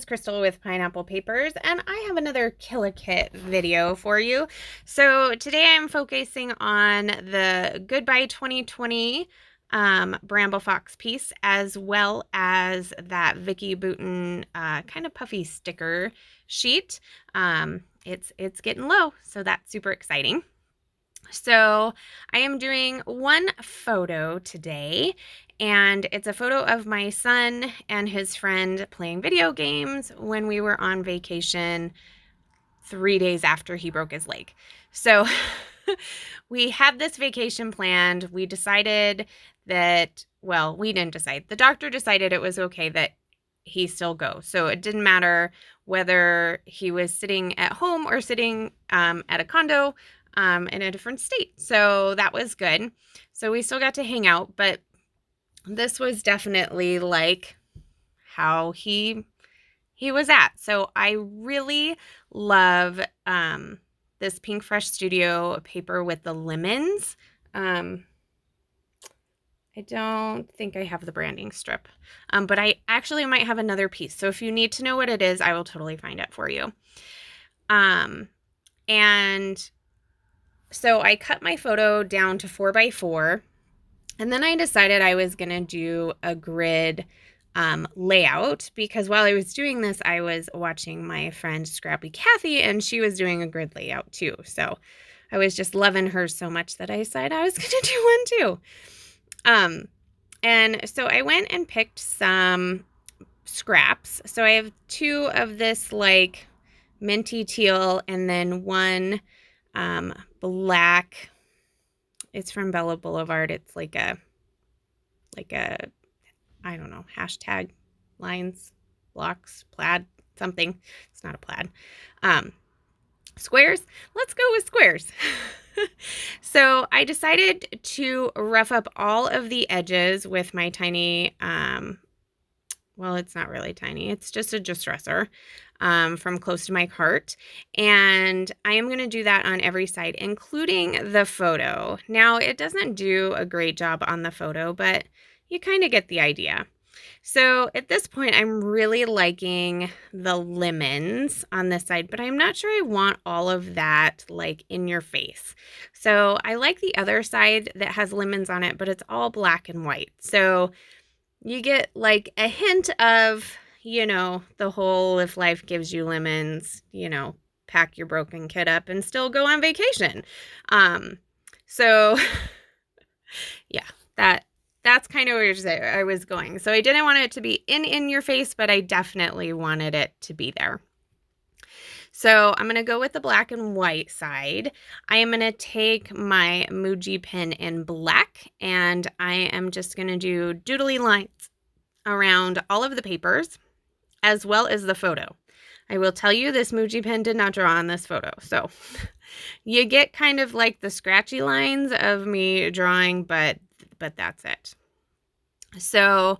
Crystal with Pineapple Papers, and I have another Killer Kit video for you. So today I'm focusing on the Goodbye 2020 Bramble Fox piece, as well as that Vicki Boutin kind of puffy sticker sheet. It's getting low, so that's super exciting. So I am doing one photo today, and it's a photo of my son and his friend playing video games when we were on vacation 3 days after he broke his leg. So we had this vacation planned. We decided that, well, we didn't decide. The doctor decided it was okay that he still go. So it didn't matter whether he was sitting at home or sitting at a condo in a different state. So that was good. So we still got to hang out, but this was definitely like how he was at. So I really love this Pink Fresh Studio paper with the lemons. I don't think I have the branding strip, but I actually might have another piece. So if you need to know what it is, I will totally find it for you. And so I cut my photo down to 4x4, and then I decided I was going to do a grid layout, because while I was doing this, I was watching my friend Scrappy Kathy, and she was doing a grid layout too. So I was just loving her so much that I decided I was going to do one too. And so I went and picked some scraps. So I have two of this like minty teal, and then one black. It's from Bella Boulevard. It's like a I don't know, hashtag lines, blocks, plaid, something. It's not a plaid. Squares. Let's go with squares. So I decided to rough up all of the edges with my tiny, well, it's not really tiny. It's just a distresser from Close to My Heart. And I am going to do that on every side, including the photo. Now, it doesn't do a great job on the photo, but you kind of get the idea. So at this point, I'm really liking the lemons on this side, but I'm not sure I want all of that like in your face. So I like the other side that has lemons on it, but it's all black and white. So you get like a hint of, you know, the whole if life gives you lemons, you know, pack your broken kid up and still go on vacation. So yeah, that's kind of where I was going. So I didn't want it to be in your face, but I definitely wanted it to be there. So I'm going to go with the black and white side. I am going to take my Muji pen in black, and I am just going to do doodly lines around all of the papers as well as the photo. I will tell you, this Muji pen did not draw on this photo. So you get kind of like the scratchy lines of me drawing, but that's it. So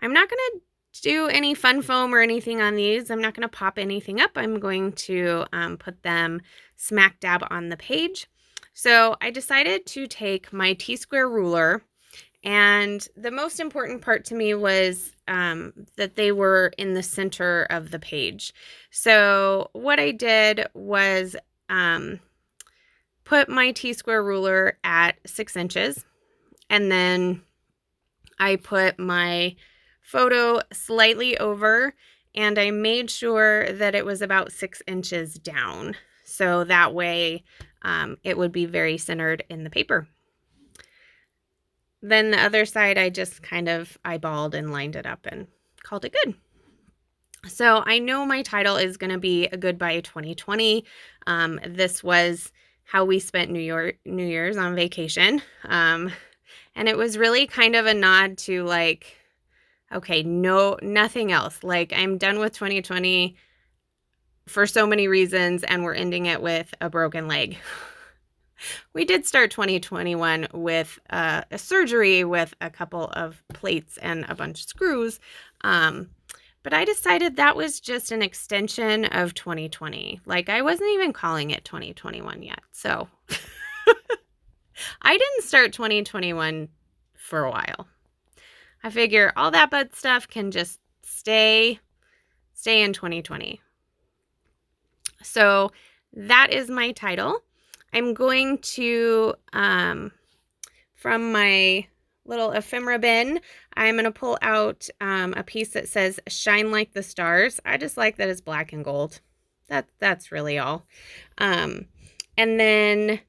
I'm not going to do any fun foam or anything on these. I'm not going to pop anything up. I'm going to put them smack dab on the page. So I decided to take my T-square ruler, and the most important part to me was that they were in the center of the page. So what I did was put my T-square ruler at 6 inches, and then I put my photo slightly over, and I made sure that it was about 6 inches down. So that way it would be very centered in the paper. Then the other side, I just kind of eyeballed and lined it up and called it good. So I know my title is going to be a Goodbye 2020. This was how we spent New Year's on vacation. And it was really kind of a nod to like, okay, no, nothing else. Like, I'm done with 2020 for so many reasons, and we're ending it with a broken leg. We did start 2021 with a surgery with a couple of plates and a bunch of screws. But I decided that was just an extension of 2020. Like, I wasn't even calling it 2021 yet. So I didn't start 2021 for a while. I figure all that bad stuff can just stay stay in 2020. So that is my title. I'm going to, from my little ephemera bin, I'm going to pull out a piece that says Shine Like the Stars. I just like that it's black and gold. That's really all. And then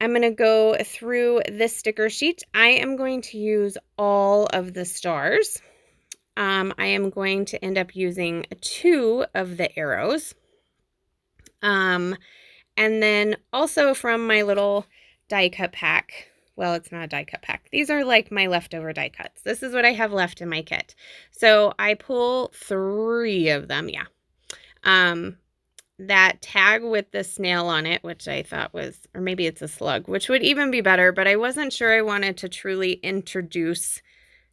I'm going to go through this sticker sheet. I am going to use all of the stars. I am going to end up using 2 of the arrows. And then also from my little die cut pack. Well, it's not a die cut pack. These are like my leftover die cuts. This is what I have left in my kit. So I pull 3 of them. Yeah. That tag with the snail on it, which I thought was, or maybe it's a slug, which would even be better, but I wasn't sure I wanted to truly introduce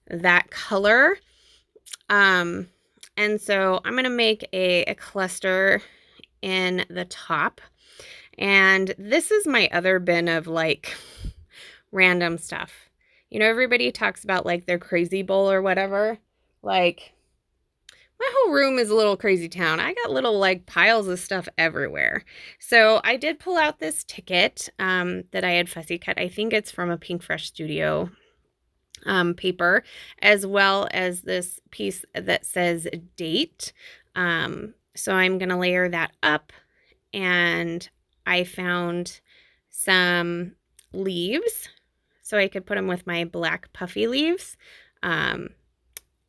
that color. And so I'm going to make a cluster in the top. And this is my other bin of like random stuff. You know, everybody talks about like their crazy bowl or whatever. Like, my whole room is a little crazy town. I got little like piles of stuff everywhere. So I did pull out this ticket that I had fussy cut. I think it's from a Pinkfresh Studio paper, as well as this piece that says date. So I'm going to layer that up, and I found some leaves so I could put them with my black puffy leaves.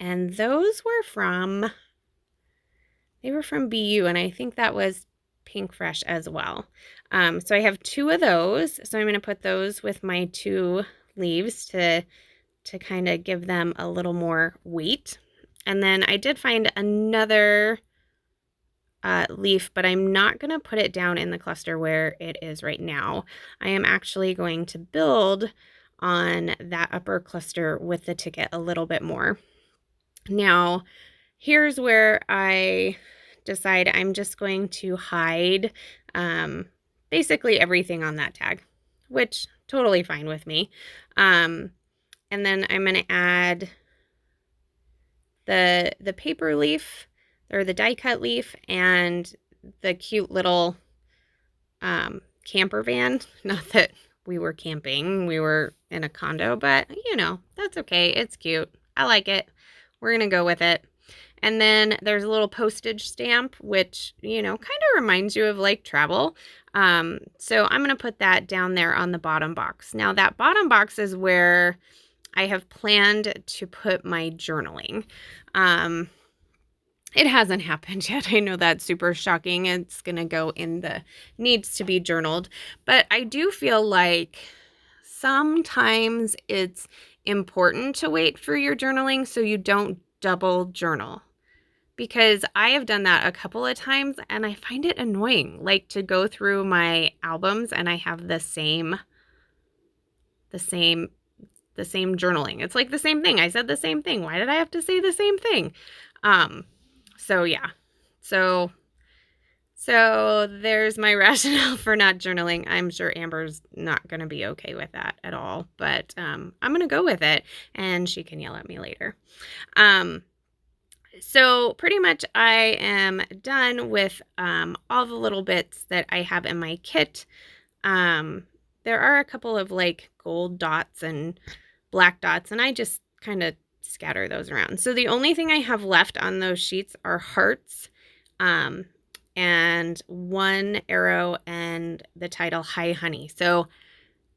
And those were from, they were from BU, and I think that was Pinkfresh as well. So I have 2 of those. So I'm going to put those with my 2 leaves to kind of give them a little more weight. And then I did find another leaf, but I'm not going to put it down in the cluster where it is right now. I am actually going to build on that upper cluster with the ticket a little bit more. Now, here's where I decide I'm just going to hide basically everything on that tag, which totally fine with me. And then I'm going to add the paper leaf, or the die cut leaf, and the cute little camper van. Not that we were camping, we were in a condo, but you know, that's okay. It's cute. I like it. We're going to go with it. And then there's a little postage stamp, which, you know, kind of reminds you of like travel. So I'm going to put that down there on the bottom box. Now that bottom box is where I have planned to put my journaling. It hasn't happened yet. I know that's super shocking. It's going to go in the needs to be journaled. But I do feel like sometimes it's important to wait for your journaling so you don't double journal. Because I have done that a couple of times and I find it annoying, like to go through my albums and I have the same journaling. It's like the same thing. I said the same thing. Why did I have to say the same thing? So yeah. So there's my rationale for not journaling. I'm sure Amber's not going to be okay with that at all, but I'm going to go with it and she can yell at me later. So pretty much I am done with all the little bits that I have in my kit. There are a couple of like gold dots and black dots, and I just kind of scatter those around. So the only thing I have left on those sheets are hearts, and 1 arrow and the title Hi Honey. So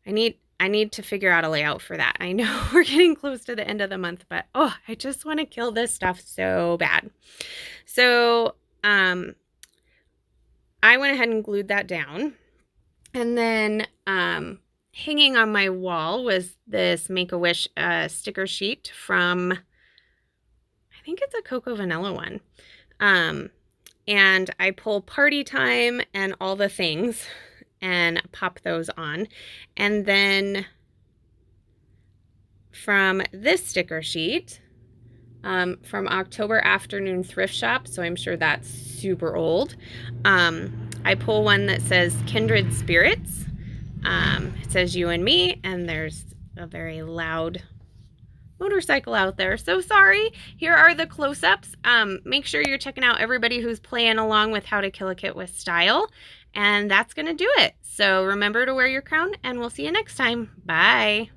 I need to figure out a layout for that. I know we're getting close to the end of the month, but oh, I just want to kill this stuff so bad. So I went ahead and glued that down. And then hanging on my wall was this Make-A-Wish sticker sheet from, I think it's a Cocoa Vanilla one. And I pull Party Time and all the things and pop those on. And then from this sticker sheet, from October Afternoon Thrift Shop, so I'm sure that's super old, I pull one that says Kindred Spirits. It says you and me, and there's a very loud motorcycle out there. So sorry. Here are the close-ups. Make sure you're checking out everybody who's playing along with How to Kill a Kit with Style. And that's going to do it. So remember to wear your crown, and we'll see you next time. Bye.